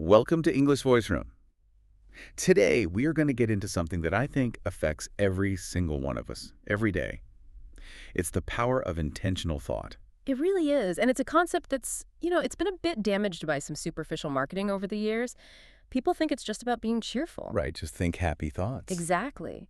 Welcome to English Voice Room. Today, we are going to get into something that I think affects every single one of us, every day. It's the power of intentional thought. It really is. And it's a concept that's it's been a bit damaged by some superficial marketing over the years. People think it's just about being cheerful. Right, just think happy thoughts. Exactly.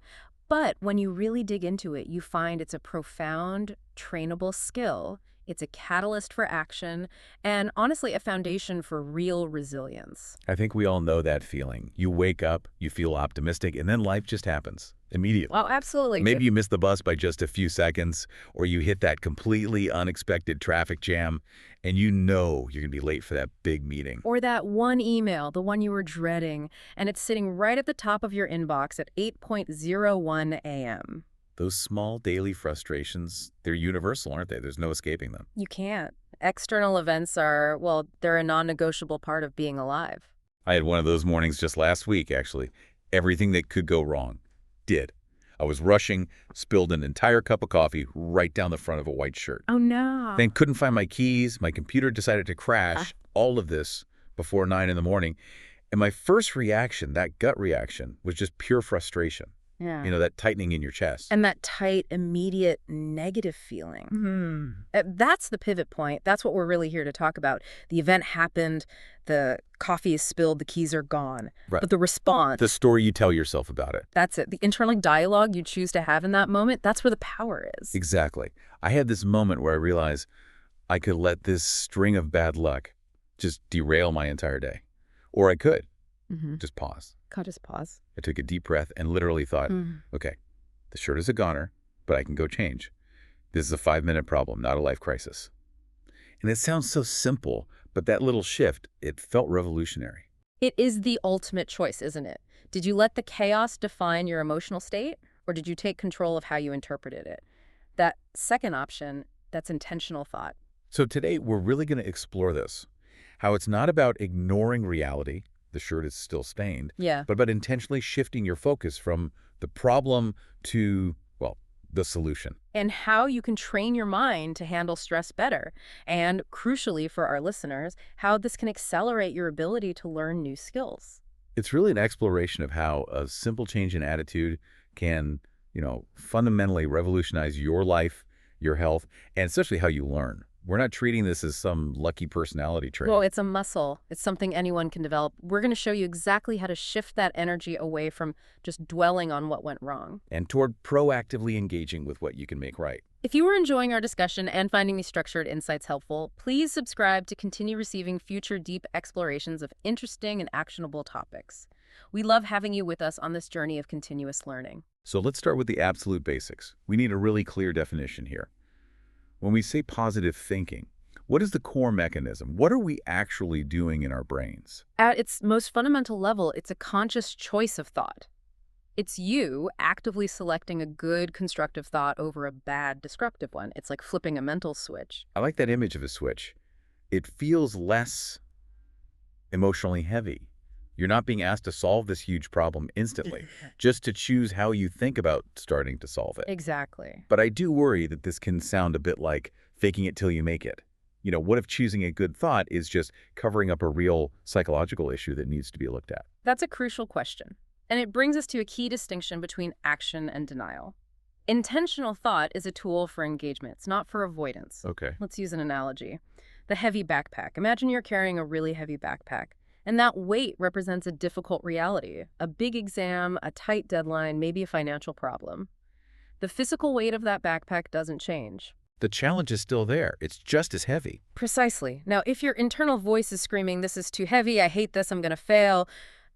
But when you really dig into it, you find it's a profound, trainable skill. It's a catalyst for action, and honestly, a foundation for real resilience. I think we all know that feeling. You wake up, you feel optimistic, and then life just happens immediately. Well, absolutely. Maybe you miss the bus by just a few seconds, or you hit that completely unexpected traffic jam, and you know you're going to be late for that big meeting. Or that one email, the one you were dreading, and it's sitting right at the top of your inbox at 8:01 a.m. Those small daily frustrations, they're universal, aren't they? There's no escaping them. You can't. External events are, well, they're a non-negotiable part of being alive. I had one of those mornings just last week, actually. Everything that could go wrong did. I was rushing, spilled an entire cup of coffee right down the front of a white shirt. Oh, no. Then couldn't find my keys. My computer decided to crash. All of this before 9 in the morning. And my first reaction, that gut reaction, was just pure frustration. Yeah. That tightening in your chest. And that tight, immediate, negative feeling. That's the pivot point. That's what we're really here to talk about. The event happened, the coffee is spilled, the keys are gone. Right. But the response, The story you tell yourself about it. that's it. The internal dialogue you choose to have in that moment, that's where the power is. Exactly. I had this moment where I realized I could let this string of bad luck just derail my entire day. Or I could just pause. Can't just pause. I took a deep breath and literally thought, okay, the shirt is a goner, but I can go change. This is a 5-minute problem, not a life crisis. And it sounds so simple, but that little shift, it felt revolutionary. It is the ultimate choice, isn't it? Did you let the chaos define your emotional state, or did you take control of how you interpreted it? That second option, that's intentional thought. So today, we're really going to explore this, how it's not about ignoring reality, the shirt is still stained, Yeah. but about intentionally shifting your focus from the problem to, well, the solution. And how you can train your mind to handle stress better. And crucially for our listeners, how this can accelerate your ability to learn new skills. It's really an exploration of how a simple change in attitude can, fundamentally revolutionize your life, your health, and especially how you learn. We're not treating this as some lucky personality trait. Well, it's a muscle. It's something anyone can develop. We're going to show you exactly how to shift that energy away from just dwelling on what went wrong. And toward proactively engaging with what you can make right. If you are enjoying our discussion and finding these structured insights helpful, please subscribe to continue receiving future deep explorations of interesting and actionable topics. We love having you with us on this journey of continuous learning. So let's start with the absolute basics. We need a really clear definition here. When we say positive thinking, what is the core mechanism? What are we actually doing in our brains? At its most fundamental level, it's a conscious choice of thought. It's you actively selecting a good, constructive thought over a bad, destructive one. It's like flipping a mental switch. I like that image of a switch. It feels less emotionally heavy. You're not being asked to solve this huge problem instantly, just to choose how you think about starting to solve it. Exactly. But I do worry that this can sound a bit like faking it till you make it. What if choosing a good thought is just covering up a real psychological issue that needs to be looked at? That's a crucial question. And it brings us to a key distinction between action and denial. Intentional thought is a tool for engagement. It's not for avoidance. Okay. Let's use an analogy. The heavy backpack. Imagine you're carrying a really heavy backpack. And that weight represents a difficult reality, a big exam, a tight deadline, maybe a financial problem. The physical weight of that backpack doesn't change. The challenge is still there. It's just as heavy. Precisely. Now, if your internal voice is screaming, this is too heavy, I hate this, I'm going to fail,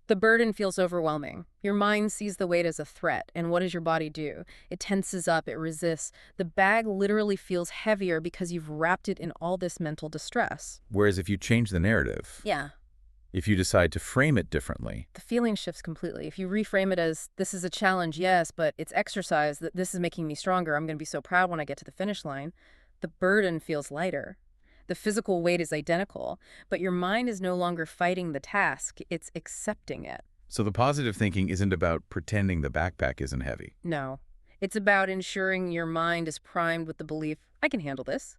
the burden feels overwhelming. Your mind sees the weight as a threat, and what does your body do? It tenses up, it resists. The bag literally feels heavier because you've wrapped it in all this mental distress. Whereas if you change the narrative, Yeah. if you decide to frame it differently, The feeling shifts completely. If you reframe it as, this is a challenge, yes, but it's exercise, that this is making me stronger, I'm going to be so proud when I get to the finish line, the burden feels lighter. The physical weight is identical, but your mind is no longer fighting the task, it's accepting it. so the positive thinking isn't about pretending the backpack isn't heavy. No. It's about ensuring your mind is primed with the belief, I can handle this.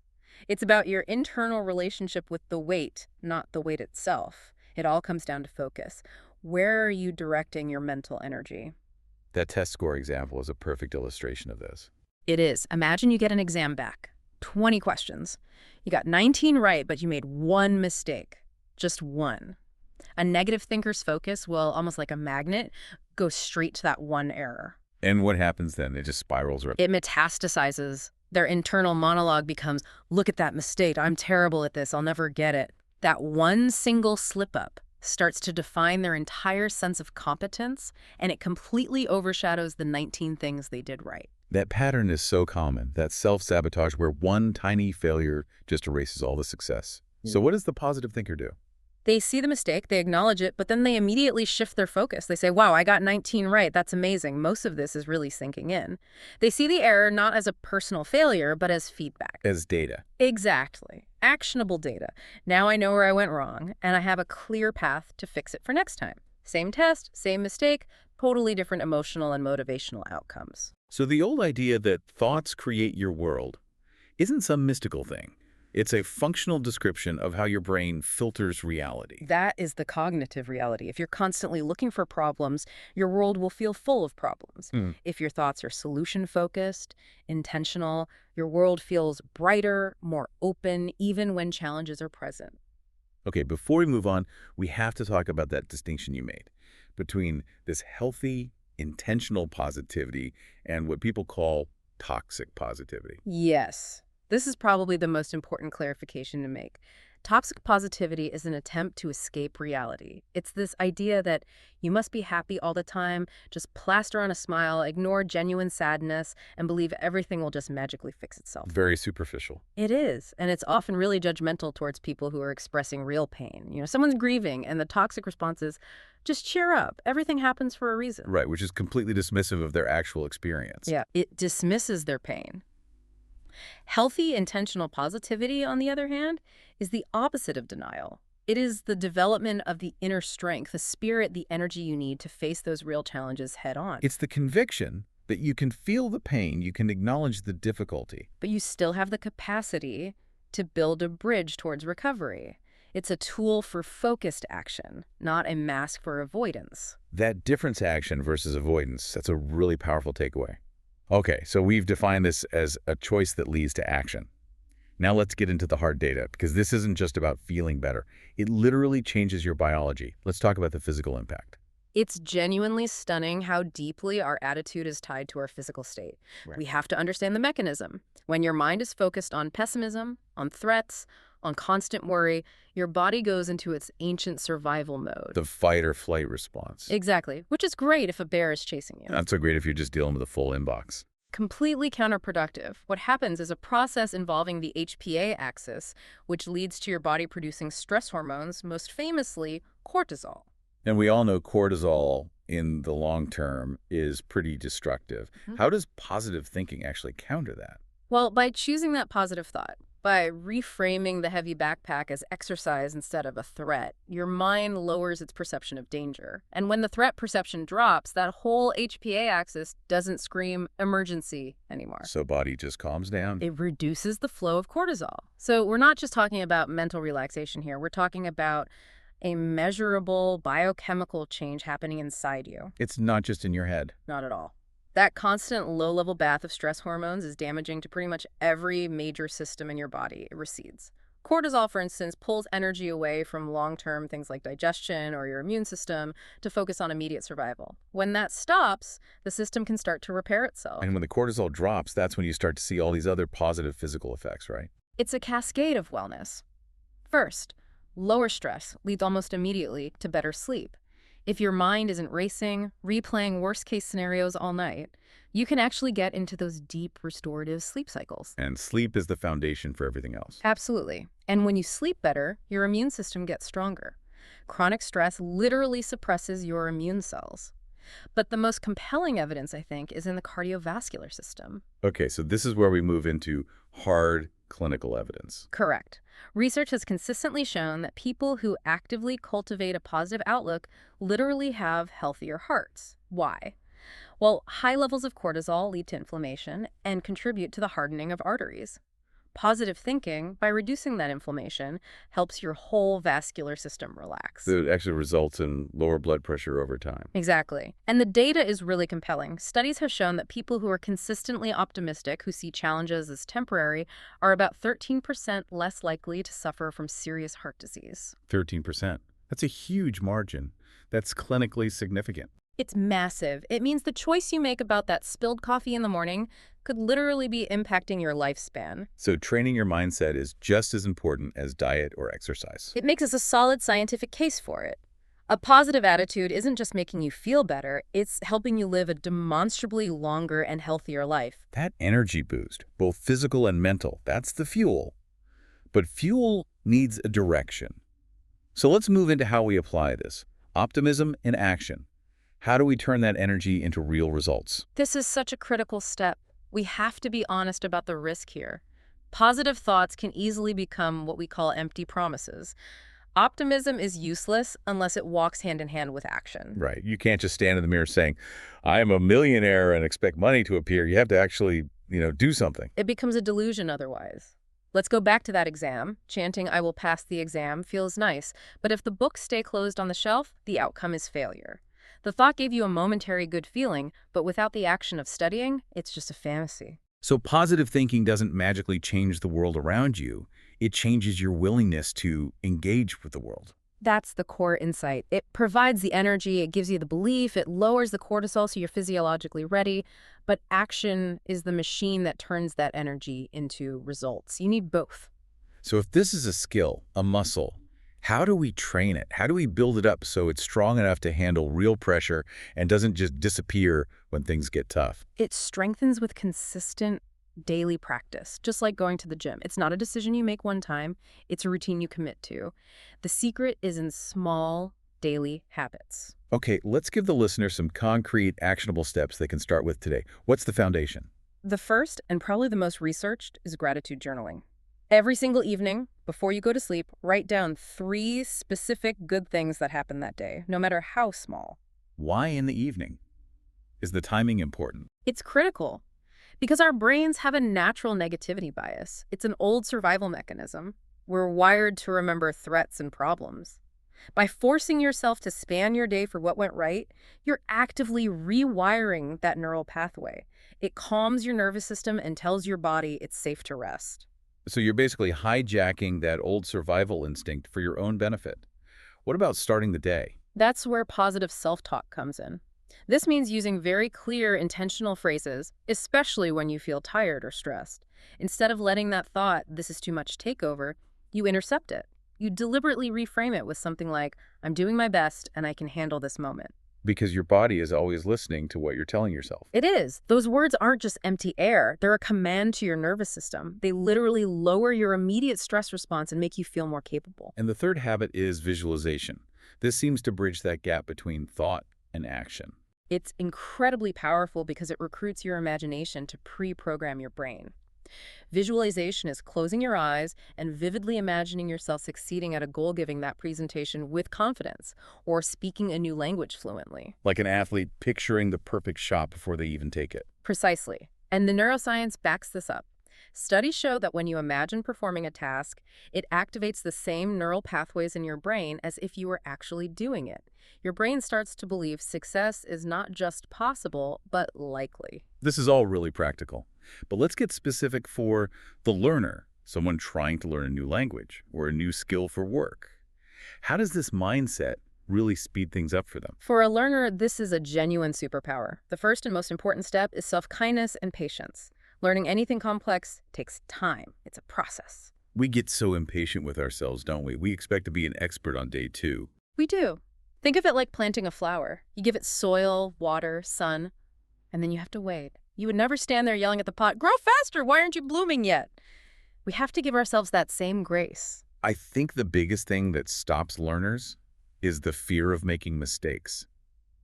It's about your internal relationship with the weight, not the weight itself. It all comes down to focus. Where are you directing your mental energy? That test score example is a perfect illustration of this. It is. Imagine you get an exam back. 20 questions. You got 19 right, but you made one mistake. Just one. A negative thinker's focus will, almost like a magnet, go straight to that one error. And what happens then? It just spirals right. It metastasizes. Their internal monologue becomes, look at that mistake. I'm terrible at this. I'll never get it. That one single slip-up starts to define their entire sense of competence, and it completely overshadows the 19 things they did right. That pattern is so common, that self-sabotage where one tiny failure just erases all the success. So what does the positive thinker do? They see the mistake, they acknowledge it, but then they immediately shift their focus. They say, wow, I got 19 right. That's amazing. Most of this is really sinking in. They see the error not as a personal failure, but as feedback. As data. Exactly. Actionable data. Now I know where I went wrong, and I have a clear path to fix it for next time. Same test, same mistake, totally different emotional and motivational outcomes. So the old idea that thoughts create your world isn't some mystical thing. It's a functional description of how your brain filters reality. That is the cognitive reality. If you're constantly looking for problems, your world will feel full of problems. If your thoughts are solution-focused, intentional, your world feels brighter, more open, even when challenges are present. Okay, before we move on, we have to talk about that distinction you made between this healthy, intentional positivity and what people call toxic positivity. Yes. This is probably the most important clarification to make. Toxic positivity is an attempt to escape reality. It's this idea that you must be happy all the time, just plaster on a smile, ignore genuine sadness, and believe everything will just magically fix itself. Very superficial. It is, and it's often really judgmental towards people who are expressing real pain. You know, someone's grieving, and the toxic response is, just cheer up. Everything happens for a reason. Right, which is completely dismissive of their actual experience. Yeah, it dismisses their pain. Healthy, intentional positivity, on the other hand, is the opposite of denial. It is the development of the inner strength, the spirit, the energy you need to face those real challenges head on. It's the conviction that you can feel the pain, you can acknowledge the difficulty. But you still have the capacity to build a bridge towards recovery. It's a tool for focused action, not a mask for avoidance. That difference action versus avoidance, that's a really powerful takeaway. Okay, so we've defined this as a choice that leads to action. Now let's get into the hard data, because this isn't just about feeling better. It literally changes your biology. Let's talk about the physical impact. It's genuinely stunning how deeply our attitude is tied to our physical state. Right. We have to understand the mechanism. When your mind is focused on pessimism, on threats, on constant worry, your body goes into its ancient survival mode. The fight or flight response. Exactly, which is great if a bear is chasing you. Not so great if you're just dealing with a full inbox. Completely counterproductive. What happens is a process involving the HPA axis, which leads to your body producing stress hormones, most famously cortisol. And we all know cortisol in the long term is pretty destructive. How does positive thinking actually counter that? Well, by choosing that positive thought, by reframing the heavy backpack as exercise instead of a threat, your mind lowers its perception of danger. And when the threat perception drops, that whole HPA axis doesn't scream emergency anymore. So body just calms down. It reduces the flow of cortisol. So we're not just talking about mental relaxation here. We're talking about a measurable biochemical change happening inside you. It's not just in your head. Not at all. That constant low-level bath of stress hormones is damaging to pretty much every major system in your body. It recedes. Cortisol, for instance, pulls energy away from long-term things like digestion or your immune system to focus on immediate survival. When that stops, the system can start to repair itself. And when the cortisol drops, that's when you start to see all these other positive physical effects, right? It's a cascade of wellness. First, lower stress leads almost immediately to better sleep. If your mind isn't racing, replaying worst-case scenarios all night, you can actually get into those deep restorative sleep cycles. And sleep is the foundation for everything else. Absolutely. And when you sleep better, your immune system gets stronger. Chronic stress literally suppresses your immune cells. But the most compelling evidence, I think, is in the cardiovascular system. Okay, so this is where we move into hard clinical evidence. Correct. Research has consistently shown that people who actively cultivate a positive outlook literally have healthier hearts. Why? Well, high levels of cortisol lead to inflammation and contribute to the hardening of arteries. Positive thinking, by reducing that inflammation, helps your whole vascular system relax. So it actually results in lower blood pressure over time. Exactly. And the data is really compelling. Studies have shown that people who are consistently optimistic, who see challenges as temporary, are about 13% less likely to suffer from serious heart disease. 13%. That's a huge margin. That's clinically significant. It's massive. It means the choice you make about that spilled coffee in the morning could literally be impacting your lifespan. So training your mindset is just as important as diet or exercise. It makes us a solid scientific case for it. A positive attitude isn't just making you feel better, it's helping you live a demonstrably longer and healthier life. That energy boost, both physical and mental, that's the fuel. But fuel needs a direction. So let's move into how we apply this. Optimism in action. How do we turn that energy into real results? This is such a critical step. We have to be honest about the risk here. Positive thoughts can easily become what we call empty promises. Optimism is useless unless it walks hand in hand with action. Right. You can't just stand in the mirror saying, I am a millionaire and expect money to appear. You have to actually, do something. It becomes a delusion otherwise. Let's go back to that exam. Chanting, I will pass the exam, feels nice. But if the books stay closed on the shelf, the outcome is failure. The thought gave you a momentary good feeling, but without the action of studying, it's just a fantasy. So positive thinking doesn't magically change the world around you. It changes your willingness to engage with the world. That's the core insight. It provides the energy, it gives you the belief, it lowers the cortisol so you're physiologically ready, but action is the machine that turns that energy into results. You need both. So if this is a skill, a muscle, how do we train it? How do we build it up so it's strong enough to handle real pressure and doesn't just disappear when things get tough? It strengthens with consistent daily practice, just like going to the gym. It's not a decision you make one time, it's a routine you commit to. The secret is in small, daily habits. Okay, let's give the listener some concrete, actionable steps they can start with today. What's the foundation? The first, and probably the most researched, is gratitude journaling. Every single evening, before you go to sleep, write down 3 specific good things that happened that day, no matter how small. Why in the evening? Is the timing important? It's critical because our brains have a natural negativity bias. It's an old survival mechanism. We're wired to remember threats and problems. By forcing yourself to span your day for what went right, you're actively rewiring that neural pathway. It calms your nervous system and tells your body it's safe to rest. So you're basically hijacking that old survival instinct for your own benefit. What about starting the day? That's where positive self-talk comes in. This means using very clear, intentional phrases, especially when you feel tired or stressed. Instead of letting that thought, this is too much, take over, you intercept it. You deliberately reframe it with something like, I'm doing my best and I can handle this moment. Because your body is always listening to what you're telling yourself. It is. Those words aren't just empty air. They're a command to your nervous system. They literally lower your immediate stress response and make you feel more capable. And the third habit is visualization. This seems to bridge that gap between thought and action. It's incredibly powerful because it recruits your imagination to pre-program your brain. Visualization is closing your eyes and vividly imagining yourself succeeding at a goal, giving that presentation with confidence, or speaking a new language fluently. Like an athlete picturing the perfect shot before they even take it. Precisely. And the neuroscience backs this up. Studies show that when you imagine performing a task, it activates the same neural pathways in your brain as if you were actually doing it. Your brain starts to believe success is not just possible, but likely. This is all really practical. But let's get specific for the learner, someone trying to learn a new language or a new skill for work. How does this mindset really speed things up for them? For a learner, this is a genuine superpower. The first and most important step is self-kindness and patience. Learning anything complex takes time. It's a process. We get so impatient with ourselves, don't we? We expect to be an expert on day 2. We do. Think of it like planting a flower. You give it soil, water, sun, and then you have to wait. You would never stand there yelling at the pot, grow faster, why aren't you blooming yet? We have to give ourselves that same grace. I think the biggest thing that stops learners is the fear of making mistakes.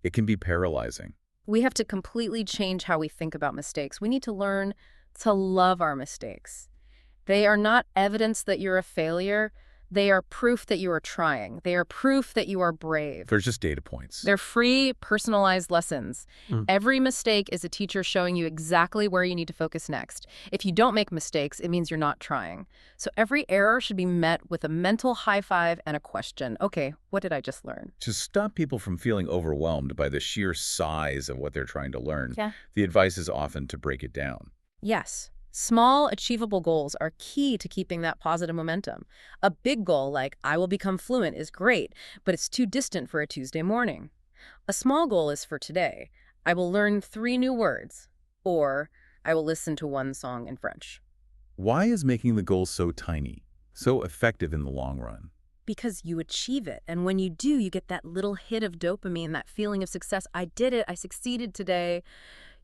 It can be paralyzing. We have to completely change how we think about mistakes. We need to learn to love our mistakes. They are not evidence that you're a failure. They are proof that you are trying. They are proof that you are brave. They're just data points. They're free, personalized lessons. Mm. Every mistake is a teacher showing you exactly where you need to focus next. If you don't make mistakes, it means you're not trying. So every error should be met with a mental high five and a question. Okay, what did I just learn? To stop people from feeling overwhelmed by the sheer size of what they're trying to learn, Yeah. the advice is often to break it down. Yes. Small, achievable goals are key to keeping that positive momentum. A big goal like, I will become fluent, is great, but it's too distant for a Tuesday morning. A small goal is for today. I will learn 3 new words, or I will listen to 1 song in French. Why is making the goal so tiny, so effective in the long run? Because you achieve it, and when you do, you get that little hit of dopamine, that feeling of success. I did it, I succeeded today.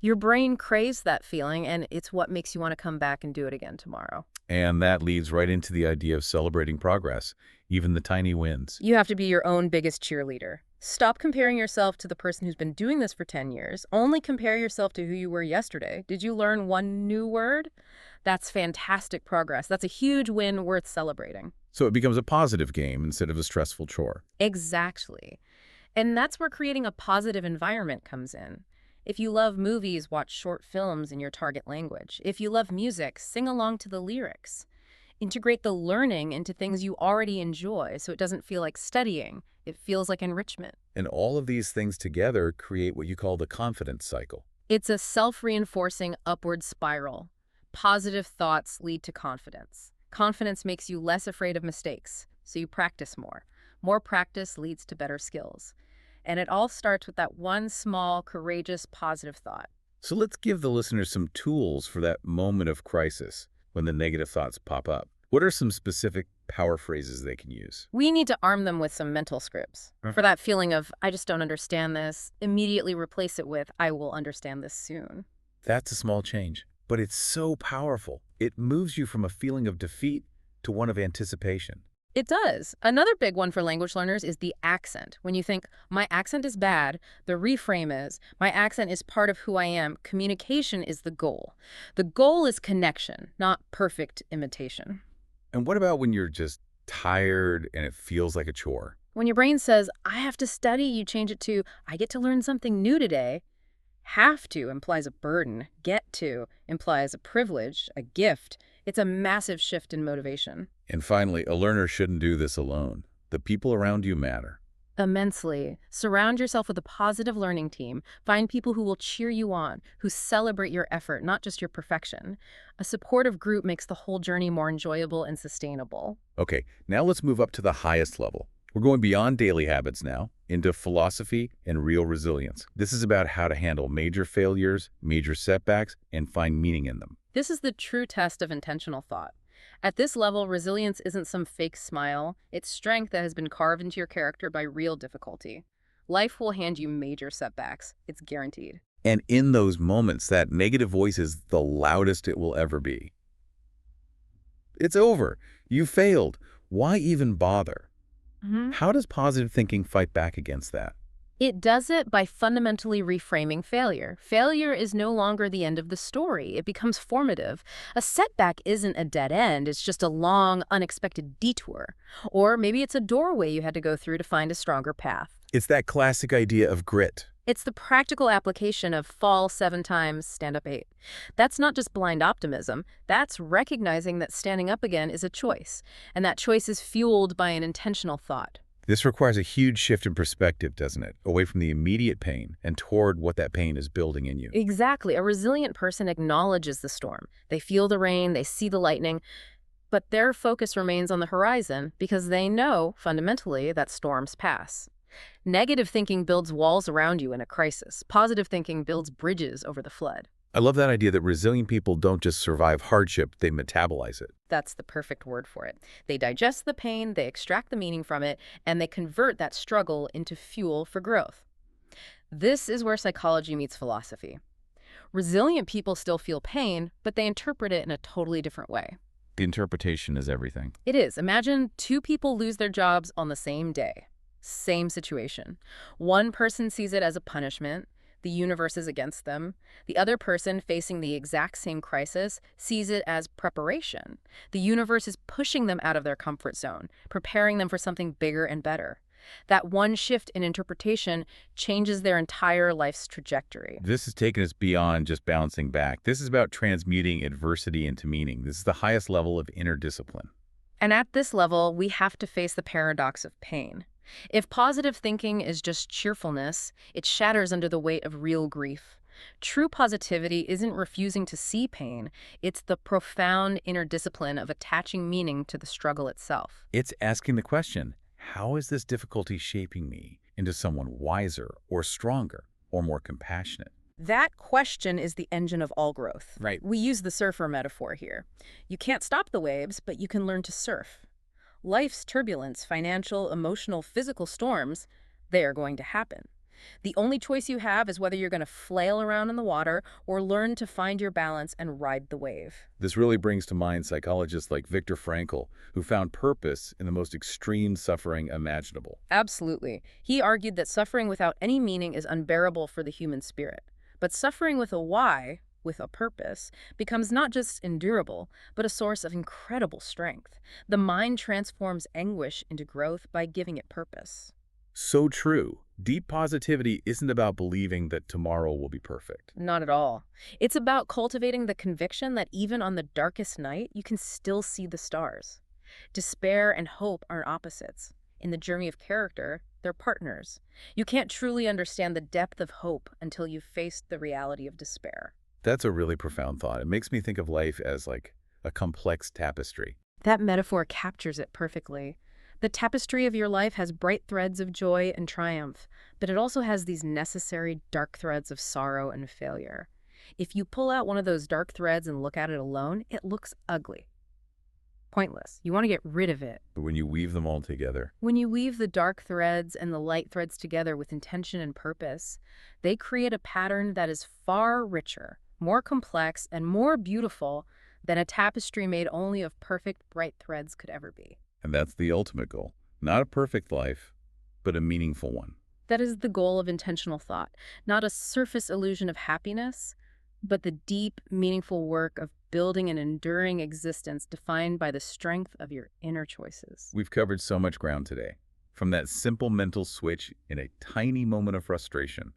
Your brain craves that feeling, and it's what makes you want to come back and do it again tomorrow. And that leads right into the idea of celebrating progress, even the tiny wins. You have to be your own biggest cheerleader. Stop comparing yourself to the person who's been doing this for 10 years. Only compare yourself to who you were yesterday. Did you learn 1 new word? That's fantastic progress. That's a huge win worth celebrating. So it becomes a positive game instead of a stressful chore. Exactly. And that's where creating a positive environment comes in. If you love movies, watch short films in your target language. If you love music, sing along to the lyrics. Integrate the learning into things you already enjoy so it doesn't feel like studying. It feels like enrichment. And all of these things together create what you call the confidence cycle. It's a self-reinforcing upward spiral. Positive thoughts lead to confidence. Confidence makes you less afraid of mistakes, so you practice more. More practice leads to better skills. And it all starts with that one small, courageous, positive thought. So let's give the listeners some tools for that moment of crisis when the negative thoughts pop up. What are some specific power phrases they can use? We need to arm them with some mental scripts. For that feeling of, I just don't understand this, immediately replace it with, I will understand this soon. That's a small change, but it's so powerful. It moves you from a feeling of defeat to one of anticipation. It does. Another big one for language learners is the accent. When you think, my accent is bad, the reframe is, my accent is part of who I am. Communication is the goal. The goal is connection, not perfect imitation. And what about when you're just tired and it feels like a chore? When your brain says, I have to study, you change it to, I get to learn something new today. Have to implies a burden. Get to implies a privilege, a gift. It's a massive shift in motivation. And finally, a learner shouldn't do this alone. The people around you matter. Immensely. Surround yourself with a positive learning team. Find people who will cheer you on, who celebrate your effort, not just your perfection. A supportive group makes the whole journey more enjoyable and sustainable. Okay, now let's move up to the highest level. We're going beyond daily habits now, into philosophy and real resilience. This is about how to handle major failures, major setbacks, and find meaning in them. This is the true test of intentional thought. At this level, resilience isn't some fake smile. It's strength that has been carved into your character by real difficulty. Life will hand you major setbacks. It's guaranteed. And in those moments, that negative voice is the loudest it will ever be. It's over. You failed. Why even bother? How does positive thinking fight back against that? It does it by fundamentally reframing failure. Failure is no longer the end of the story. It becomes formative. A setback isn't a dead end. It's just a long, unexpected detour. Or maybe it's a doorway you had to go through to find a stronger path. It's that classic idea of grit. It's the practical application of fall 7 times, stand up 8. That's not just blind optimism. That's recognizing that standing up again is a choice. And that choice is fueled by an intentional thought. This requires a huge shift in perspective, doesn't it? Away from the immediate pain and toward what that pain is building in you. Exactly. A resilient person acknowledges the storm. They feel the rain, they see the lightning, but their focus remains on the horizon because they know, fundamentally, that storms pass. Negative thinking builds walls around you in a crisis. Positive thinking builds bridges over the flood. I love that idea that resilient people don't just survive hardship, they metabolize it. That's the perfect word for it. They digest the pain, they extract the meaning from it, and they convert that struggle into fuel for growth. This is where psychology meets philosophy. Resilient people still feel pain, but they interpret it in a totally different way. The interpretation is everything. It is. Imagine 2 people lose their jobs on the same day. Same situation. One person sees it as a punishment. The universe is against them. The other person facing the exact same crisis sees it as preparation. The universe is pushing them out of their comfort zone, preparing them for something bigger and better. That one shift in interpretation changes their entire life's trajectory. This has taken us beyond just bouncing back. This is about transmuting adversity into meaning. This is the highest level of inner discipline. And at this level, we have to face the paradox of pain. If positive thinking is just cheerfulness, it shatters under the weight of real grief. True positivity isn't refusing to see pain, it's the profound inner discipline of attaching meaning to the struggle itself. It's asking the question, how is this difficulty shaping me into someone wiser or stronger or more compassionate? That question is the engine of all growth. Right. We use the surfer metaphor here. You can't stop the waves, but you can learn to surf. Life's turbulence, financial, emotional, physical storms, they are going to happen. The only choice you have is whether you're going to flail around in the water or learn to find your balance and ride the wave. This really brings to mind psychologists like Viktor Frankl, who found purpose in the most extreme suffering imaginable. Absolutely. He argued that suffering without any meaning is unbearable for the human spirit. But suffering with a why, with a purpose, becomes not just endurable, but a source of incredible strength. The mind transforms anguish into growth by giving it purpose. So true. Deep positivity isn't about believing that tomorrow will be perfect. Not at all. It's about cultivating the conviction that even on the darkest night, you can still see the stars. Despair and hope aren't opposites. In the journey of character, they're partners. You can't truly understand the depth of hope until you've faced the reality of despair. That's a really profound thought. It makes me think of life as like a complex tapestry. That metaphor captures it perfectly. The tapestry of your life has bright threads of joy and triumph, but it also has these necessary dark threads of sorrow and failure. If you pull out one of those dark threads and look at it alone, it looks ugly. Pointless. You want to get rid of it. But when you weave them all together, When you weave the dark threads and the light threads together with intention and purpose, they create a pattern that is far richer, more complex, and more beautiful than a tapestry made only of perfect, bright threads could ever be. and that's the ultimate goal. Not a perfect life, but a meaningful one. That is the goal of intentional thought, not a surface illusion of happiness, but the deep, meaningful work of building an enduring existence defined by the strength of your inner choices. We've covered so much ground today, from that simple mental switch in a tiny moment of frustration,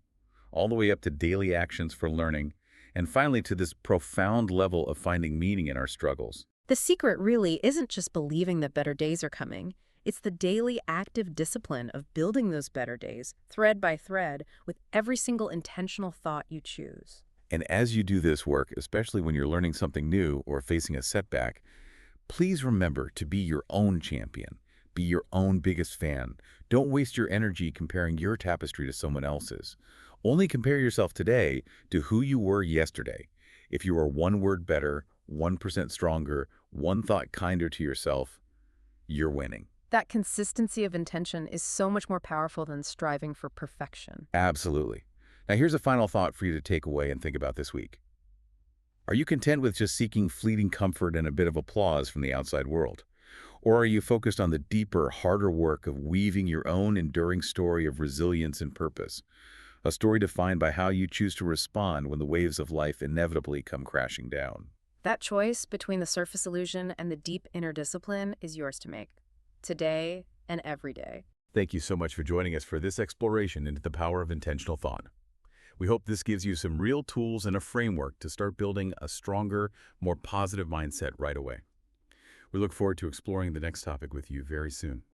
all the way up to daily actions for learning, and finally to this profound level of finding meaning in our struggles. The secret really isn't just believing that better days are coming. It's the daily active discipline of building those better days, thread by thread, with every single intentional thought you choose. And as you do this work, especially when you're learning something new or facing a setback, please remember to be your own champion. Be your own biggest fan. Don't waste your energy comparing your tapestry to someone else's. Only compare yourself today to who you were yesterday. If you are one word better, 1% stronger, one thought kinder to yourself, you're winning. That consistency of intention is so much more powerful than striving for perfection. Absolutely. Now here's a final thought for you to take away and think about this week. Are you content with just seeking fleeting comfort and a bit of applause from the outside world? Or are you focused on the deeper, harder work of weaving your own enduring story of resilience and purpose? A story defined by how you choose to respond when the waves of life inevitably come crashing down. That choice between the surface illusion and the deep inner discipline is yours to make, today and every day. Thank you so much for joining us for this exploration into the power of intentional thought. We hope this gives you some real tools and a framework to start building a stronger, more positive mindset right away. We look forward to exploring the next topic with you very soon.